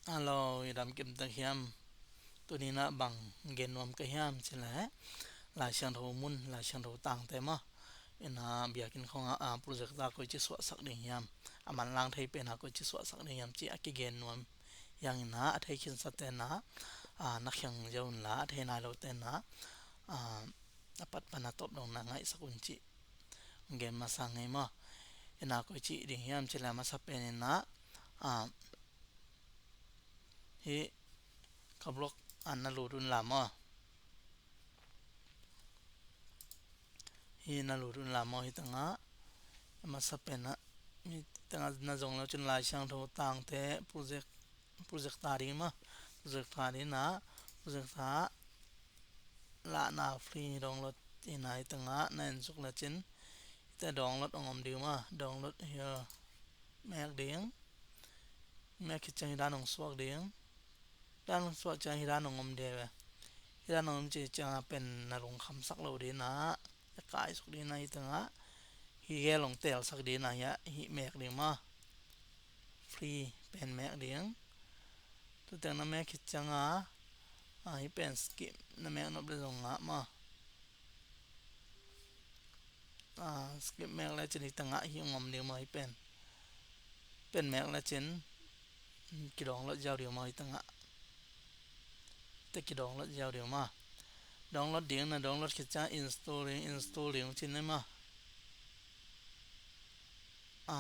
Alo, idam kim ta hiam. Tu ni na bang gen nom ka hiam chila he. La siang tho mun, la siang tho tang te ma. Ina biakin khong project ta ko chi swa sak ding hiam. Aman lang thei pe na ko chi swa sak ding hiam chi aki gen nom. Yang ina a thei khin sa te na na khyang jaun la thei na lo te na a apat pana top dong na ngai sakun chi. Gen ma sang ngai ma. Ina ko chi ding hiam chila ma sa pe ni na a hi kablok an na lu dun la ma. Hi na lu dun la ma hi tanga ma sa pe na mi tanga na zong lo chun lai siang tho tang te project ta ri ma project ta ri na project ta la na free dong lo ina hi tanga na en suk la chin ta download ongom di ma download here mek ding mek ki chang da nong swak ding dan swak chang hi da nong om de we hi da nong chi chang pen na long kham sak lo di na kai suk di na hi tanga hi ge long tel sak di na ya hi mek ding ma free pen mek ding tu tang na mek ki chang hi pen skip na mek no ble zong ma skip mek la chin hi tanga hi ngom di ma hi pen mek la chin ki dong lo jaw di ma hi tanga te ki dong lo jaw di ma download ding na download ki chang installing chin na ma à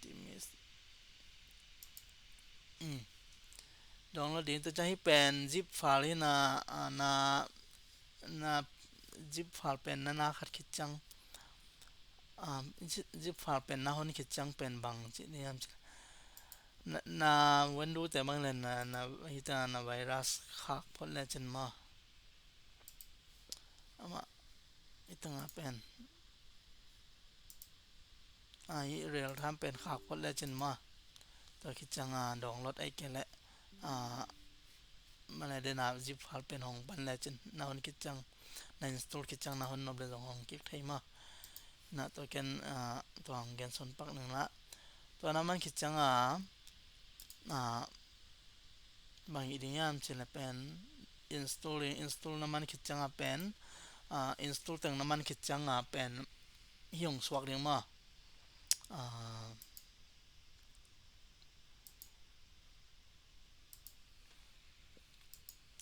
dimis download din to chahi pen zip file hi na zip file pen na khat khit chang zip file pen na hon khit chang pen bang chi ni am na windows te bang len na hi ta na virus khak phot le chen ma ama itanga pen hi real time pen khak phot le chen ma to khit chang download ai ke le à mà này đây là zip file pen hong ban le chen na hon khit chang na install khit chang na hon no ble jong hong kik thei ma na to ken to ang gen son pak nang la to na man khit chang bang i ding yam chen la pen install na man khit chang pen install tang na man khit chang pen hiong swak ding ma à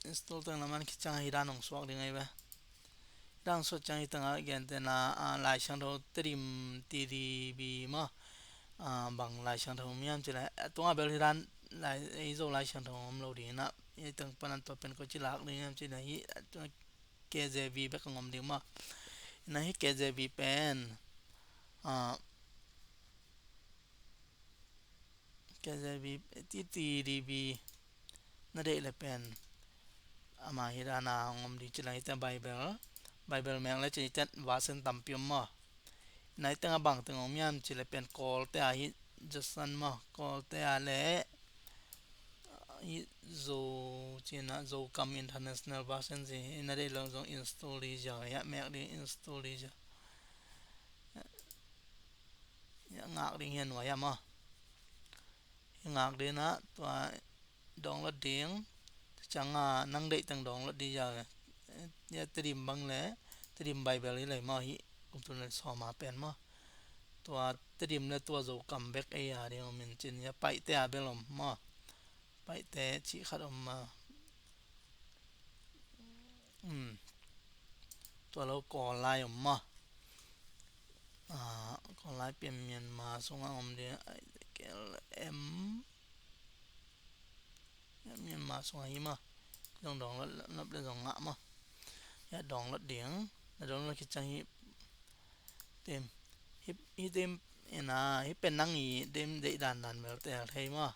install tang na man khit chang hi dan hong swak ding ai ba đang so chang itang again te na lai sang tho trim tdb ma bằng lai sang tho miam chila tonga bel hiran lai ei zo lai sang tho om lo di na itang panan to pen ko chila ak ni am chila hi kjv be ka ngom di ma na hi kjv pen kjv tdb na de le pen ama hirana ngom di chila ita bible meng la chi tet wa sen tam piom ma nai tanga bang tang om yam chi le pen call te a hi jasan ma call te a le hi zo chi na zo kam international version ji na de long zong install ri ja ya mek di install ri ja ya ngak ding hian wa ya ma ngak de na to download ding chẳng năng đậy tầng download đi giờ ya trim bang le trim bible le ma hi kum tu le so ma pen ma ตัวตริมและตัวโจกัมเบกเอียเดียวมันจินยาไปแต่เบลมมาไปแต่ชีขัดออกมาตัวเราก่อลายออกมาก่อลายเปลี่ยนเมียนมาส่งออกมาเดียไอเกลเอ็มเมียนมาส่งให้มาดองดองแล้วนับเรื่องงะมาอย่าดองแล้วเดียงดองแล้วคิดจังฮิเต็มฮิเต็มนะฮิเป็นนั่งอีเต็มได้ด่านด่านแบบแต่ไทยมา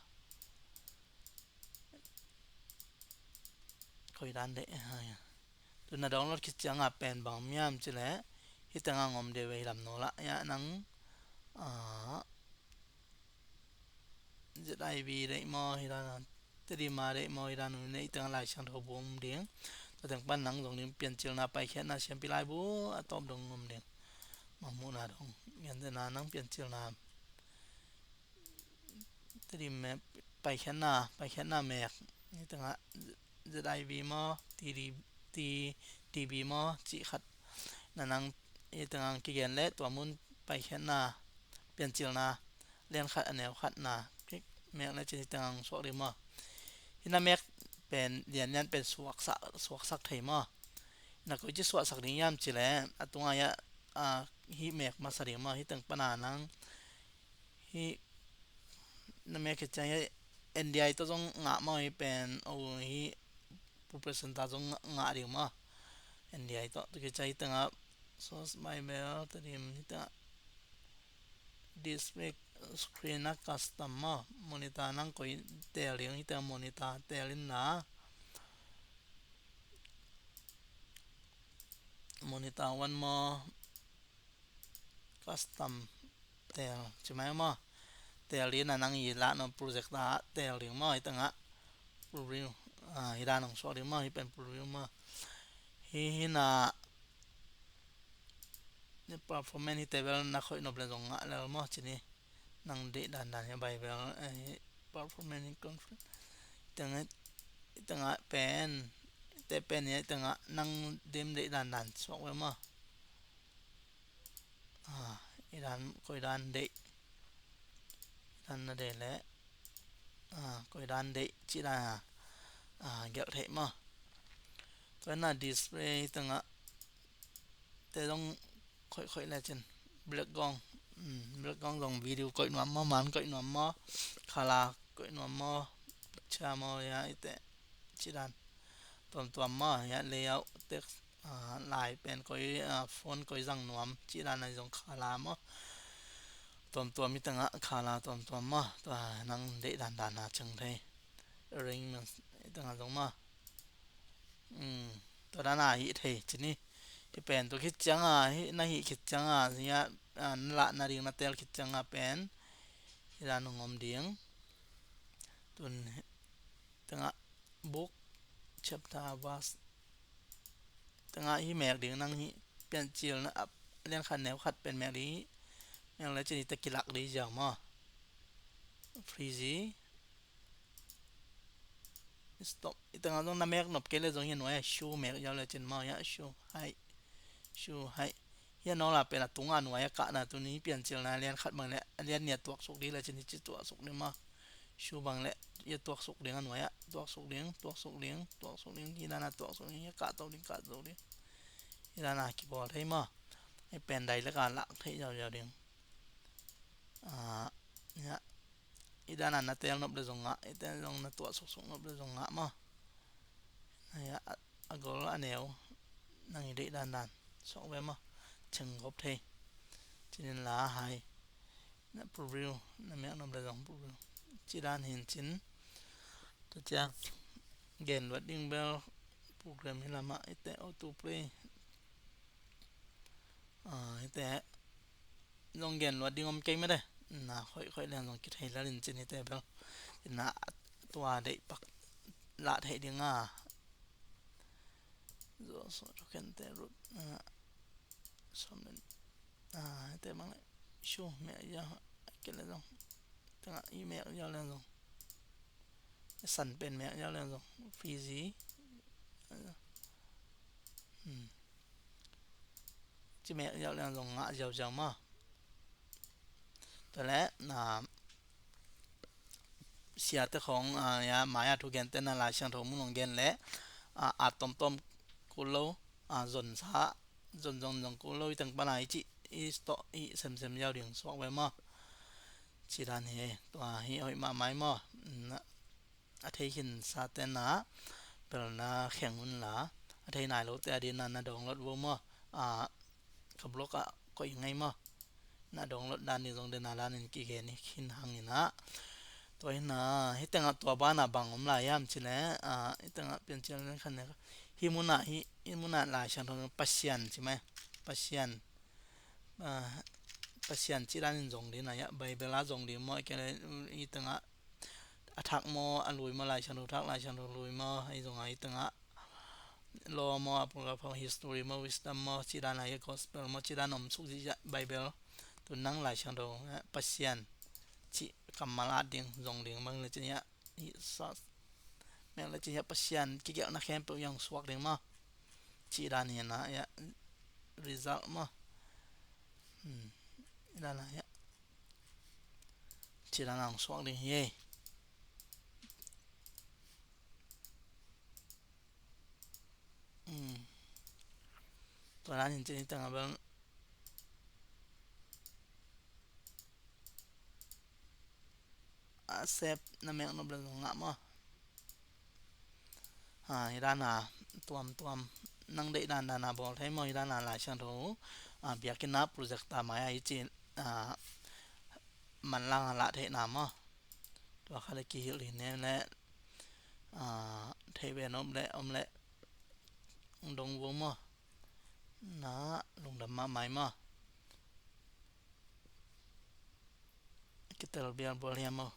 คอยด่านได้ตัวน่ะดองรถคิดจังเป็นบางมีมจิแลฮิตังงอมเดวิลำโนละยะนังอ่าจะได้บีได้มอฮิรานันตดีมาได้มอฮิรานุในตังหลายช่างทบวมเดียงตัวแต่งปั้นหนังตรงนี้เปลี่ยนเจลนาไปแค่นาเชียมพิลายบูตอมดงงมเดียงมามูนาดงยันเดนานังเปลี่ยนเจลนา tadi mapไปแค่หน้าแมกนี่ตั้งอะZIV mo TDB mo chỉ khát là năng ý tưởng cái gen lệ tua mun ไปแค่หน้าเปลี่ยน chiều na len khát anh em khát na cái mẹ là chỉ tưởng số đi mà khi na mẹ เป็นเรียนเป็นสวกสักไทยมั้งนักวิจัยสวกสักนี้ยามจีแลอะตรงไงฮิเมกมาสริมมั้งฮิตั้งปนานังฮินั่นแม่คิดใจNDI ตัวจงงะมั้งฮิเป็นโอ้ฮิผู้ประสานตาจงงะเดียวมั้ง NDI ตัวคิดใจตั้งอ่ะ source by mail ตัวนี้ฮิตั้ง display screen นัก custom มั้ง monitor นังก็เตลิงฮิตั้ง monitor เตลินนะ monitor one more custom เตลใช่ไหมมั้ง Teli na nang ila no project ta teli mo itanga preview ira nang sorry mo ipen preview mo hi na the performance table na khoi no ble jong la mo chini nang de dan dan ya bai bel performance conference itanga pen te pen ya itanga nang dim de dan dan so we mo iran ko iran de dan na de le ko iran de chi ra gel the moตัวน่ะ display ตั้งอ่ะแต่ต้องค่อยๆแลจันเบลกกองเบลกกองลงวิดีโอก่อยหนวมมันก่อยหนวมคาราก่อยหนวมชามอยาอิเตชิรันตัวยาเลเยอร์เท็กซ์ลายเป็นก่อยฟอนต์ก่อยจังหนวมชิรันในตรงคาราตัวมีตั้งอ่ะคาราตัวนังเดดันจังเลยริงมันตั้งอ่ะตรงตัวนั้นฮิตเฮจินี่ที่เป็นตัวคิดจังฮิน่าฮิคิดจังเนี่ยนั่นละนาริงนาเตลคิดจังเป็นที่ร้านงอมเดียงตัวตั้งบุ๊ก chapter was ตั้งฮิแมกเดียงนั่งฮิเป็นจิลนะเรียนขัดแนวขัดเป็นแมกดีแมกแล้วจะนี่ตะกิลักดีจังมั้งฟรีซี stop ตั้งต้องนั่งแมกนบเกลือตรงเห็นไว้ชูแมกยาวเลยจินมั้งยาชูให้ยันน้องลาเป็นตุงอันไว้กะนะตัวนี้เปลี่ยนเจลนะเรียนขัดบางแล้วเรียนเนี่ยตัวสุกดีเลยชนิดจิตัวสุกเนี่ยมาชูบางแล้วยันตัวสุกเลี้ยงอันไว้ตัวสุกเลี้ยงที่นั่นตัวสุกเลี้ยงกะตัวเลี้ยงที่นั่นกี่บอลให้มาให้เป็นใดแล้วกันละให้ยาวๆเลี้ยงเนี่ยที่ด้านนั้นเตลนบเลยส่งอ่ะเตลลงนตัวสุกนบเลยส่งอ่ะมาเนี่ยก็อันเดียวนั่งอยู่ด้านนั้นสองเว้มา chừng gốc thì cho nên là hai nó preview nó mẹ nó là dòng preview chỉ đan hiện chính tôi chắc gen wedding bell program hay là mà ite autoplay ite dòng gen wedding om cây mới đây là khỏi là dòng kit hay là lên trên ite bell là tua để bạc lạ thấy đi ngà rồi số cái tên rồi xong nên thế mà lại show mẹ giờ cái này rồi thằng email giờ lên rồi sẵn bên mẹ giờ lên rồi phí gì chứ mẹ giờ lên rồi ngã giàu màแต่แล้วเสียแต่ของหมายถูกเกณฑ์แต่นั่นหลายช่างถูกมุ่งเกณฑ์และอาต้มกุโลจนซะจนกุโลตั้งปนายจิสโตอีเซมยาวเดียงสวกไว้มาชีดานเฮตัวเฮอ้อยมาไม้มาอาทิตย์หินซาเตนะเป็นน่าแข่งหุ่นละอาทิตย์ไหนรถแต่อดีนั้นน่าดองรถวัวมาขับรถก็ยังไงมาน่าดองรถด้านนี้ตรงเดินหน้าด้านนี้กี่เกนี่ขินหางนี่นะตัวนี้ให้ตั้งตัวบ้านบางอมลายามชิเลยให้ตั้งเป็นเจ้าเรื่องขันเนี่ยฮิมุนาหลายชั้นตรงปัสยันใช่ไหมปัสยันปัสยันที่ด้านนี้ตรงนี้นะยะใบเบลาตรงนี้มั่วแค่ฮิตั้งทักมั่วอลุยมาหลายชั้นทักหลายชั้นลุยมาให้ตรงนี้ตั้งรอมั่วพวกเราพอ history มั่ว wisdom มั่วที่ด้านไหน gospel มั่วที่ด้านนมสุขที่ใบเบลตัวนั่งหลายชั้นตรงปัสยันที่ cầm mà ding dòng ding mang lên trên nhá so mẹ lên trên nhá pasian cái kiểu nó khen biểu yang swag ding mà chỉ ra nè na ya result mà ra là ya chỉ ra nàng swag ding yeตัวนั้นจริงๆตั้งแต่ sếp na mẹ nó bên ngã mà đàn tuam năng để đàn bỏ thấy mọi đàn lại sang đó việc cái nắp project ta máy ấy chỉ mình lang là thế nào mà và khai kỳ hiệu thì nên là thấy về nó ông lệ đông vô mà nó lùng đầm mà máy mà cái tờ biar boleh mà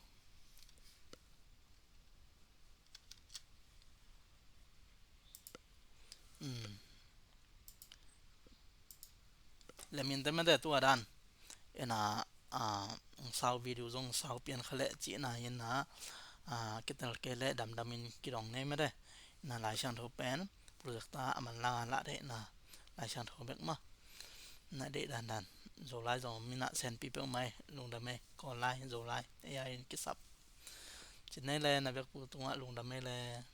là mình tới mà để tua đàn ena sau video zong sau pian khale chi na yin na kital kele dam in kirong ne mere na lai shan tho pen project ta aman la de na lai shan tho bek ma na de dan zo lai zo mina send people mai lung da me ko lai zo lai ai ki sap chi ne le na bek pu tu lung da me le